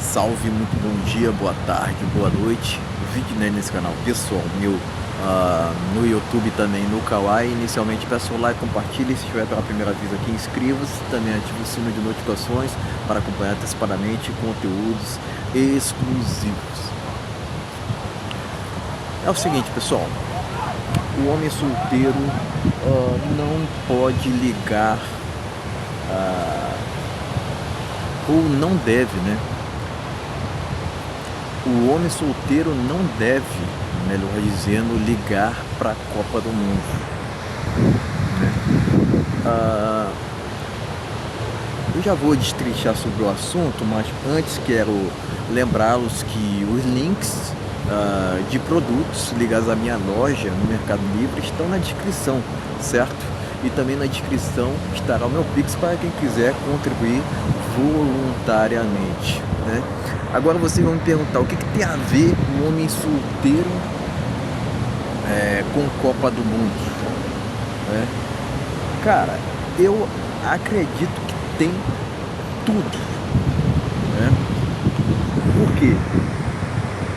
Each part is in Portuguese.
Salve, muito bom dia, boa tarde, boa noite. Vídeo, né, nesse canal pessoal meu, no YouTube também, no Kawaii. Inicialmente peço o like, compartilhe. Se estiver pela primeira vez aqui, inscreva-se. Também ative o sino de notificações para acompanhar antecipadamente conteúdos exclusivos. É o seguinte, pessoal, o homem solteiro não pode ligar, ou não deve, né? O homem solteiro não deve, melhor dizendo, ligar para a Copa do Mundo, né? Eu já vou destrinchar sobre o assunto, mas antes quero lembrá-los que os links de produtos ligados à minha loja no Mercado Livre estão na descrição, certo? E também na descrição estará o meu Pix para quem quiser contribuir voluntariamente, né? Agora vocês vão me perguntar o que tem a ver um homem solteiro com Copa do Mundo, né? Cara, eu acredito que tem tudo, né? Por quê?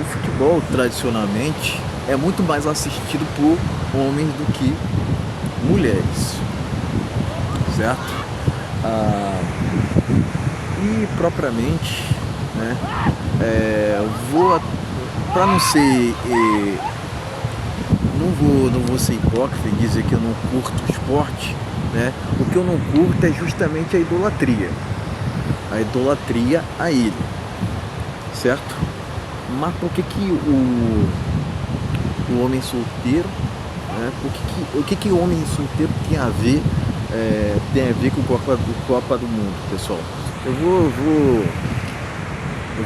O futebol tradicionalmente é muito mais assistido por homens do que mulheres, certo? E propriamente, né, para não ser, não vou ser hipócrita e dizer que eu não curto esporte, né? O que eu não curto é justamente a idolatria a ele, certo? Mas por que o homem solteiro, né? O que o homem solteiro tem a ver com o Copa do Mundo, pessoal? Eu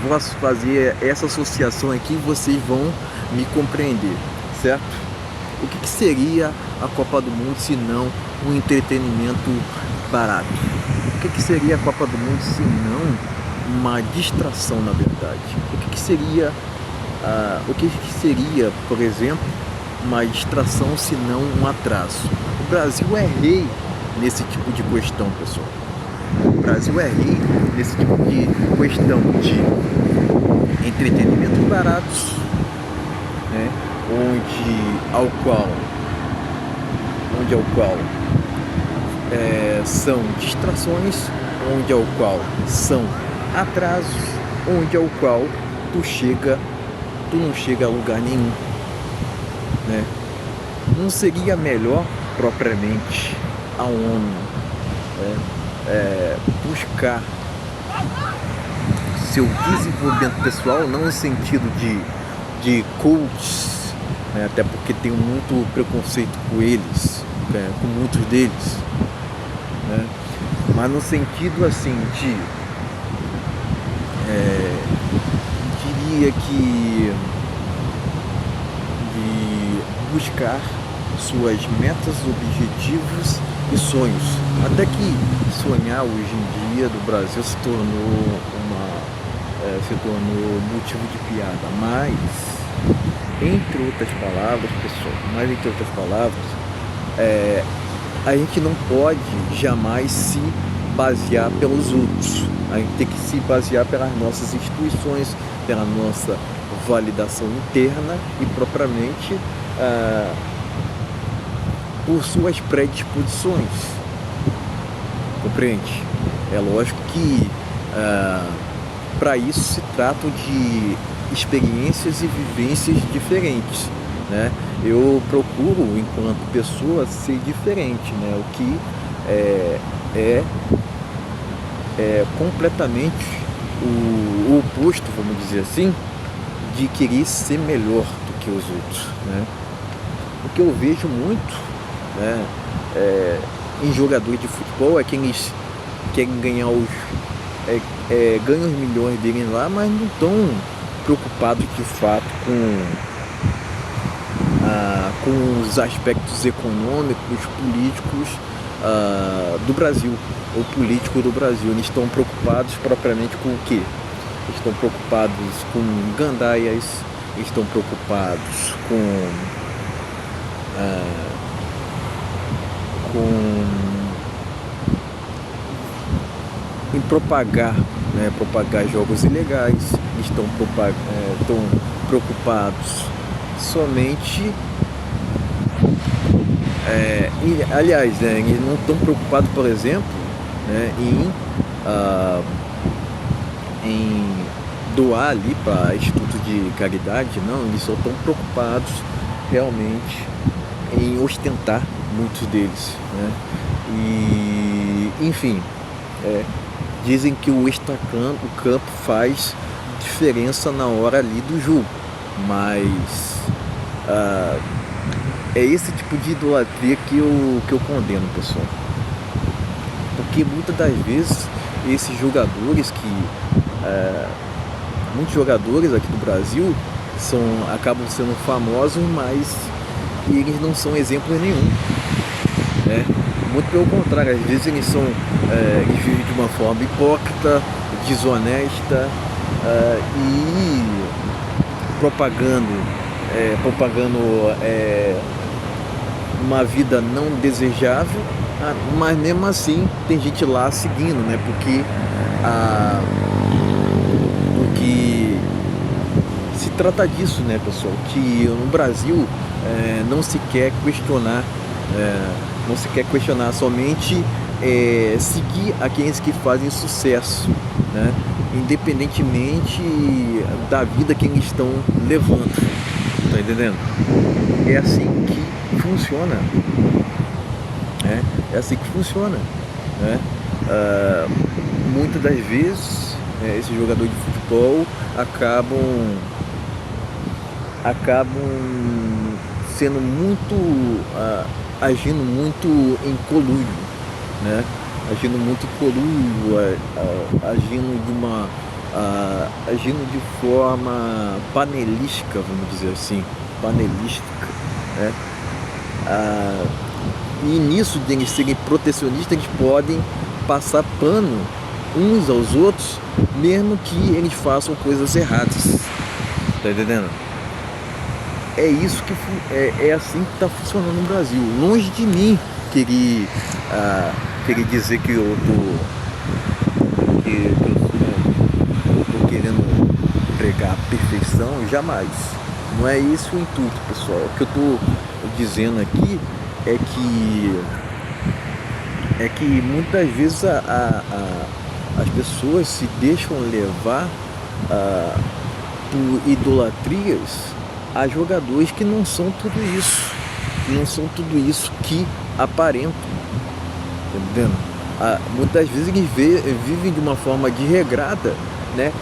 vou fazer essa associação aqui e vocês vão me compreender, certo? O que seria a Copa do Mundo se não um entretenimento barato? O que seria a Copa do Mundo se não uma distração, na verdade? O que seria, por exemplo, uma distração se não um atraso? O Brasil é rei nesse tipo de questão, pessoal. O Brasil é rei nesse tipo de questão de entretenimentos baratos, né? Ao qual são distrações, ao qual são atrasos, ao qual tu não chega a lugar nenhum, né? Não seria melhor propriamente a homem buscar seu desenvolvimento pessoal, não no sentido de coaches, né? Até porque tem muito preconceito com eles, com muitos deles, né? Mas no sentido assim diria que de buscar suas metas, objetivos e sonhos. Até que sonhar hoje em dia do Brasil se tornou motivo de piada. Mas, entre outras palavras, a gente não pode jamais se basear pelos outros. A gente tem que se basear pelas nossas instituições, pela nossa validação interna e propriamente por suas predisposições, compreende? É lógico que para isso se tratam de experiências e vivências diferentes, né? Eu procuro, enquanto pessoa, ser diferente, né? O que é completamente o oposto, vamos dizer assim, de querer ser melhor do que os outros, né? O que eu vejo muito, né, em jogadores de futebol é que eles querem ganhar ganham os milhões deles lá, mas não estão preocupados de fato com os aspectos econômicos, políticos do Brasil, ou político do Brasil. Eles estão preocupados propriamente com o quê? Eles estão preocupados com gandaias, eles estão preocupados em propagar né, propagar jogos ilegais, estão preocupados somente, aliás, né, eles não estão preocupados, por exemplo, né, em doar ali para institutos de caridade. Não, eles só estão preocupados realmente em ostentar, muitos deles, né? E enfim, dizem que o campo faz diferença na hora ali do jogo, mas é esse tipo de idolatria que eu condeno, pessoal, porque muitas das vezes esses jogadores muitos jogadores aqui do Brasil acabam sendo famosos, mas eles não são exemplo nenhum, né? Muito pelo contrário, às vezes eles vivem de uma forma hipócrita, desonesta, e propagando uma vida não desejável, mas mesmo assim tem gente lá seguindo, né? Porque se trata disso, né, pessoal? Que no Brasil não se quer questionar, somente seguir aqueles que fazem sucesso, né? Independentemente da vida que eles estão levando. Tá entendendo? É assim que funciona, né? É assim que funciona, né? Muitas das vezes esses jogadores de futebol acabam sendo muito, agindo muito em colúrio, né? Agindo muito em colúrio, agindo de forma panelística, vamos dizer assim, panelística, né? E nisso de eles serem protecionistas, eles podem passar pano uns aos outros, mesmo que eles façam coisas erradas. Tá entendendo? É isso que é assim que está funcionando no Brasil. Longe de mim querer dizer que eu tô querendo pregar a perfeição, jamais. Não é esse o intuito, pessoal. O que eu tô dizendo aqui é que muitas vezes as pessoas se deixam levar por idolatrias a jogadores que não são tudo isso que aparentam, entendendo? Muitas vezes eles vivem de uma forma desregrada, né?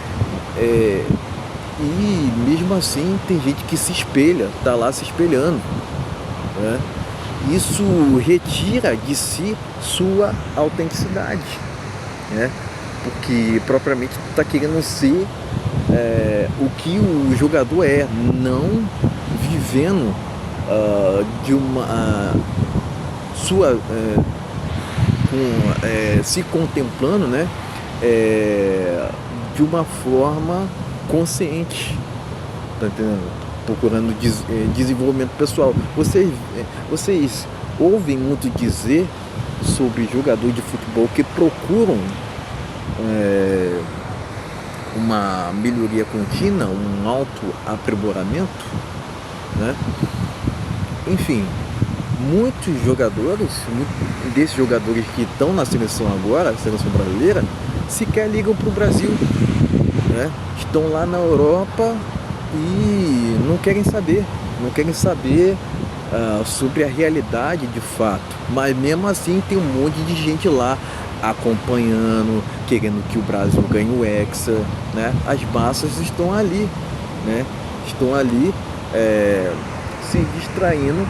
E mesmo assim tem gente que se espelha, tá lá se espelhando, né? Isso retira de si sua autenticidade, né? Porque propriamente está querendo ser o que o jogador é, não vivendo de uma se contemplando, né? De uma forma consciente, tá entendendo? Procurando desenvolvimento pessoal. Vocês ouvem muito dizer sobre jogador de futebol que procuram uma melhoria contínua, um autoaprimoramento, né? Enfim, muitos desses jogadores que estão na seleção agora, a seleção brasileira, sequer ligam para o Brasil, né? Estão lá na Europa e não querem saber sobre a realidade de fato, mas mesmo assim tem um monte de gente lá acompanhando, querendo que o Brasil ganhe o Hexa, né? As massas estão ali, né? Se distraindo,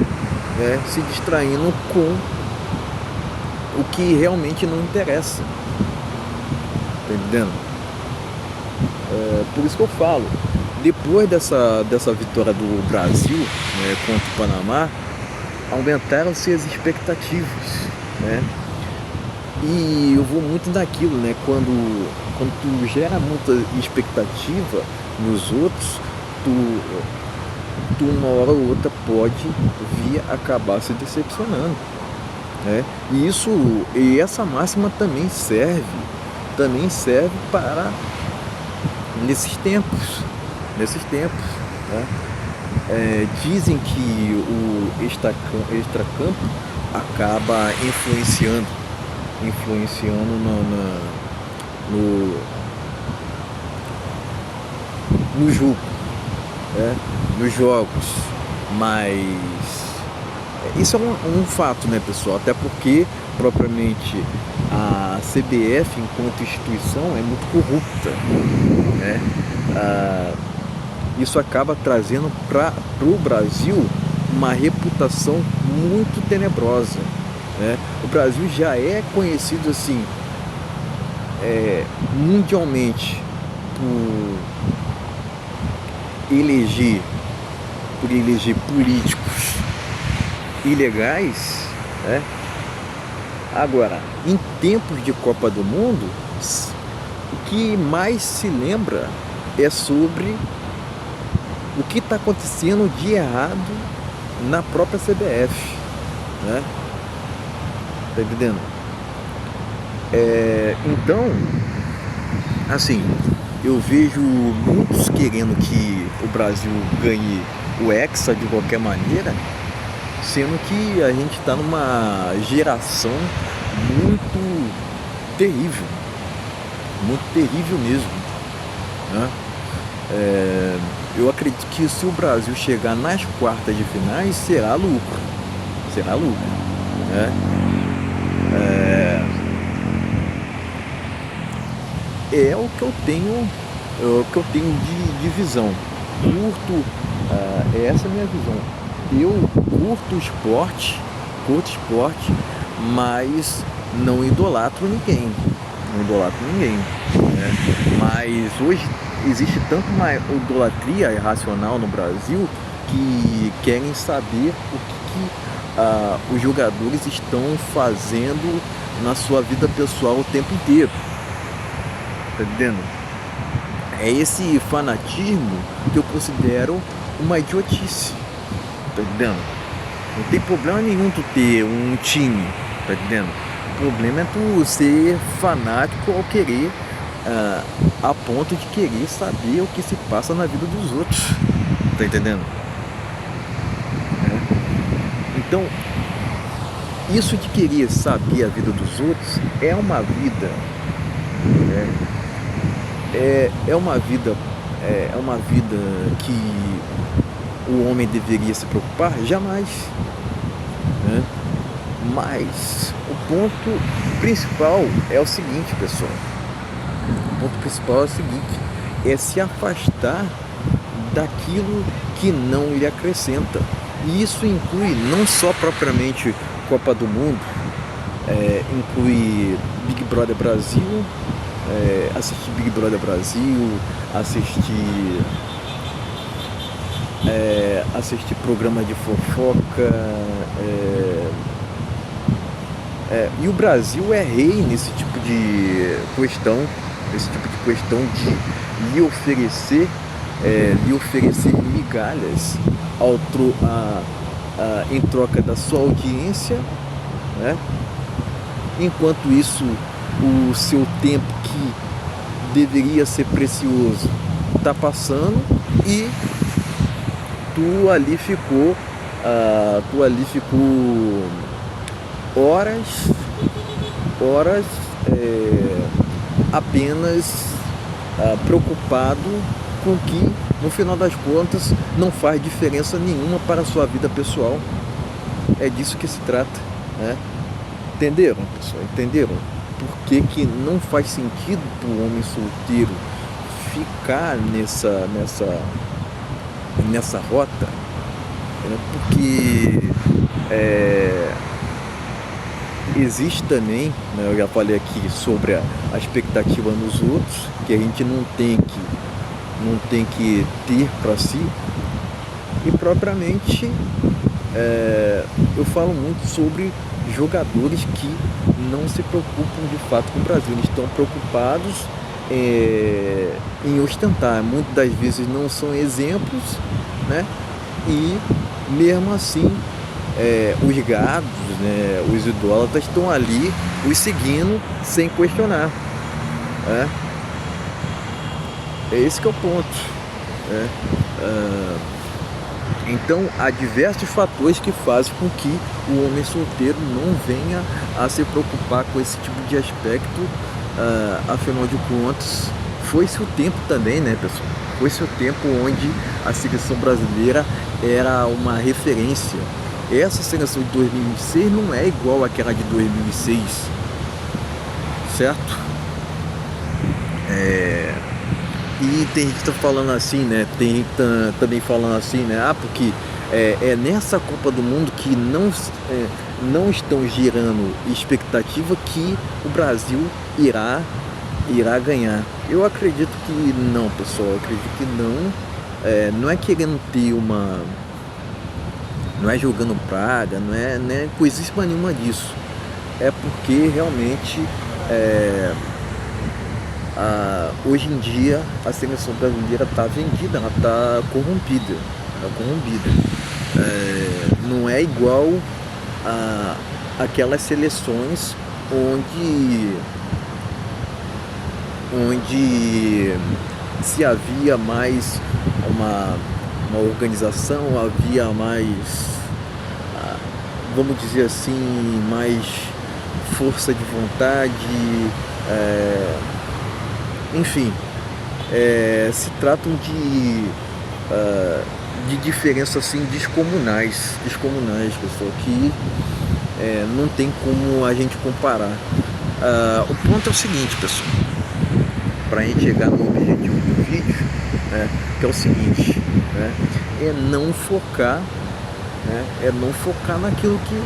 né? Se distraindo com o que realmente não interessa, tá entendendo? Por isso que eu falo, depois dessa vitória do Brasil, né, contra o Panamá, aumentaram-se as expectativas, né? E eu vou muito daquilo, né? Quando tu gera muita expectativa nos outros, tu uma hora ou outra pode vir acabar se decepcionando, né? E essa máxima também serve também serve para nesses tempos, né? Dizem que o extracampo acaba influenciando no, no jogo, né? Nos jogos, mas isso é um fato, né, pessoal? Até porque propriamente a CBF enquanto instituição é muito corrupta, né? Isso acaba trazendo para o Brasil uma reputação muito tenebrosa, né? O Brasil já é conhecido assim mundialmente por eleger políticos ilegais, né? Agora, em tempos de Copa do Mundo, o que mais se lembra é sobre o que está acontecendo de errado na própria CBF, né? Tá entendendo? Então, assim, eu vejo muitos querendo que o Brasil ganhe o Hexa de qualquer maneira, sendo que a gente está numa geração muito terrível mesmo, né? Eu acredito que se o Brasil chegar nas quartas de finais, será lucro, né? É o que eu tenho, de visão. Essa é a minha visão. Eu curto esporte, mas não idolatro ninguém, né? Mas hoje existe tanto uma idolatria irracional no Brasil que querem saber o que os jogadores estão fazendo na sua vida pessoal o tempo inteiro. Tá entendendo? É esse fanatismo que eu considero uma idiotice. Tá entendendo? Não tem problema nenhum tu ter um time, tá entendendo? O problema é tu ser fanático ao querer, a ponto de querer saber o que se passa na vida dos outros. Tá entendendo? Então, isso de querer saber a vida dos outros é uma vida, é uma vida que o homem deveria se preocupar? Jamais, né? Mas o ponto principal é o seguinte, pessoal. É se afastar daquilo que não lhe acrescenta. E isso inclui não só propriamente Copa do Mundo, inclui Big Brother Brasil, assistir Big Brother Brasil, assistir programa de fofoca, e o Brasil é rei nesse tipo de questão, de lhe oferecer migalhas em troca da sua audiência, né? Enquanto isso, o seu tempo que deveria ser precioso está passando e tu ali ficou horas apenas preocupado com o que no final das contas não faz diferença nenhuma para a sua vida pessoal. É disso que se trata, né? Entenderam, pessoal? Entenderam? Por que não faz sentido para o homem solteiro ficar nessa rota? Porque existe também, né, eu já falei aqui sobre a expectativa nos outros, que a gente não tem que ter para si. E propriamente eu falo muito sobre jogadores que não se preocupam de fato com o Brasil. Eles estão preocupados em ostentar. Muitas das vezes não são exemplos, né? E mesmo assim os gados, né, os idólatras estão ali os seguindo sem questionar. É, é esse que é o ponto. É. Então há diversos fatores que fazem com que o homem solteiro não venha a se preocupar com esse tipo de aspecto. Afinal de contas, foi-se o tempo também, né, pessoal? Foi-se o tempo onde a seleção brasileira era uma referência. Essa seleção de 2006 não é igual àquela de 2006, certo? E tem gente que tá falando assim, né? Tem gente também falando assim, né? Porque é nessa Copa do Mundo que não estão gerando expectativa que o Brasil irá ganhar. Eu acredito que não, pessoal. Eu acredito que não. Não é querendo ter uma. Não é jogando praga, não é coisíssima nenhuma disso. É porque realmente hoje em dia a seleção brasileira está vendida, ela está corrompida. Não é igual a aquelas seleções onde se havia mais uma organização, havia mais, vamos dizer assim, mais força de vontade, enfim, se tratam de diferenças assim descomunais, pessoal, que não tem como a gente comparar. O ponto é o seguinte, pessoal, para a gente chegar no objetivo do vídeo, né, que é o seguinte, né, é não focar naquilo que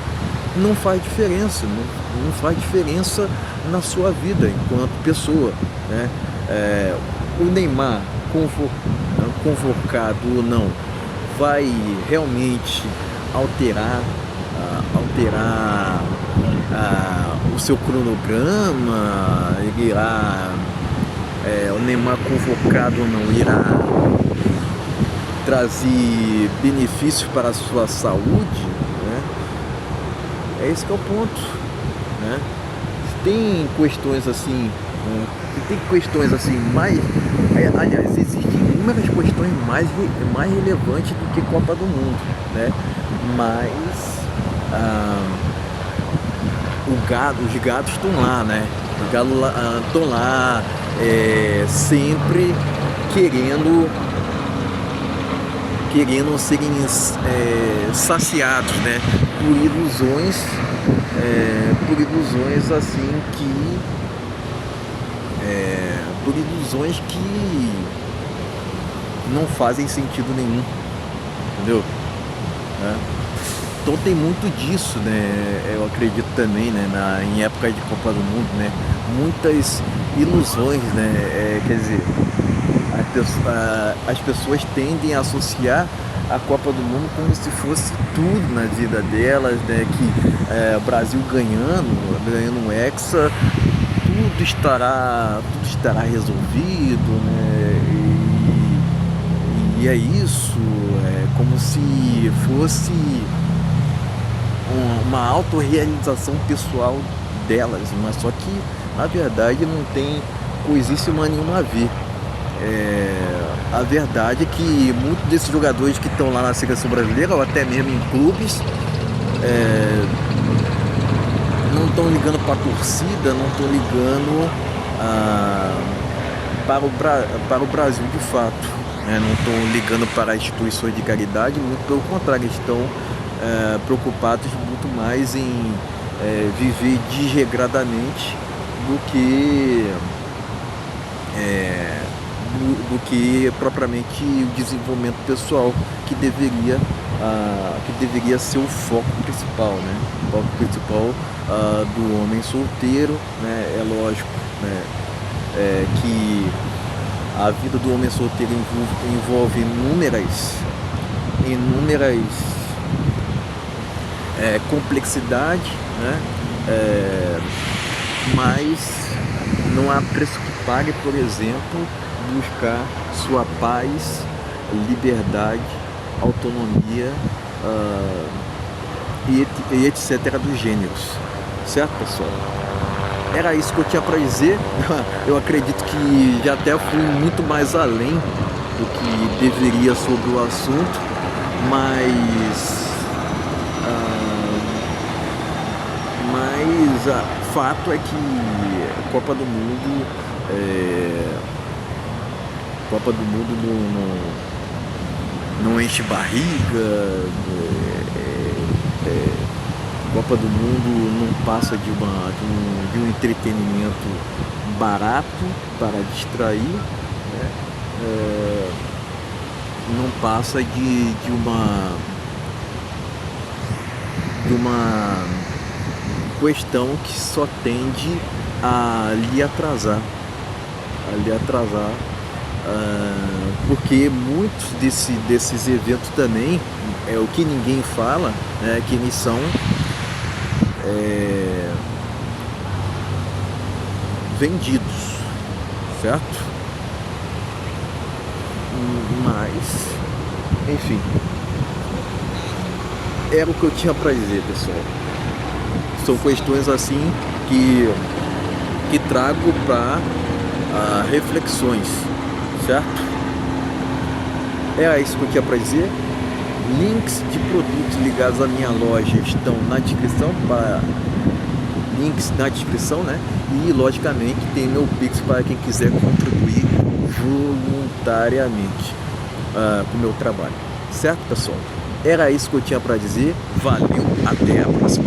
não faz diferença, não faz diferença na sua vida enquanto pessoa, né? O Neymar convocado ou não vai realmente alterar o seu cronograma, ele irá, o Neymar convocado ou não irá trazer benefícios para a sua saúde, né? É esse que é o ponto, né? Tem questões assim, mais, aliás, existem inúmeras questões mais relevantes do que Copa do Mundo, né? Mas os gados estão lá, né? Os gados estão lá, sempre querendo serem saciados, né? Por ilusões assim que não fazem sentido nenhum, entendeu? Então tem muito disso, né? Eu acredito também, né? Em época de Copa do Mundo, né? Muitas ilusões, né? Quer dizer, as pessoas tendem a associar a Copa do Mundo como se fosse tudo na vida delas, né? Que o Brasil ganhando um Hexa, tudo estará resolvido, né? E é isso, é como se fosse uma autorrealização pessoal delas, mas só que na verdade não tem coisíssima nenhuma a ver. A verdade é que muitos desses jogadores que estão lá na seleção brasileira, ou até mesmo em clubes, não estão ligando para a torcida, não estão ligando para o Brasil de fato, né? Não estão ligando para instituições de caridade, muito pelo contrário, eles estão preocupados muito mais em viver desregradamente do que propriamente o desenvolvimento pessoal que deveria ser o foco principal, né? O foco principal do homem solteiro, né? É lógico, né? Que a vida do homem solteiro envolve inúmeras complexidades, né? Mas não há preço que pague, por exemplo, buscar sua paz, liberdade, autonomia e etc. dos gêneros, certo, pessoal? era isso que eu tinha para dizer. Eu acredito que já até fui muito mais além do que deveria sobre o assunto, mas fato é que Copa do Mundo não enche barriga, Copa do Mundo não passa de um entretenimento barato para distrair, né? Não passa de uma questão que só tende a lhe atrasar, porque muitos desses eventos também, é o que ninguém fala, né, que eles são vendidos, certo? Mas, enfim, era o que eu tinha para dizer, pessoal. São questões assim que trago para reflexões, certo? Era isso que eu tinha para dizer. Links de produtos ligados à minha loja estão na descrição, links na descrição, né? E logicamente tem meu Pix para quem quiser contribuir voluntariamente com o meu trabalho, certo, pessoal? Era isso que eu tinha para dizer. Valeu, até a próxima.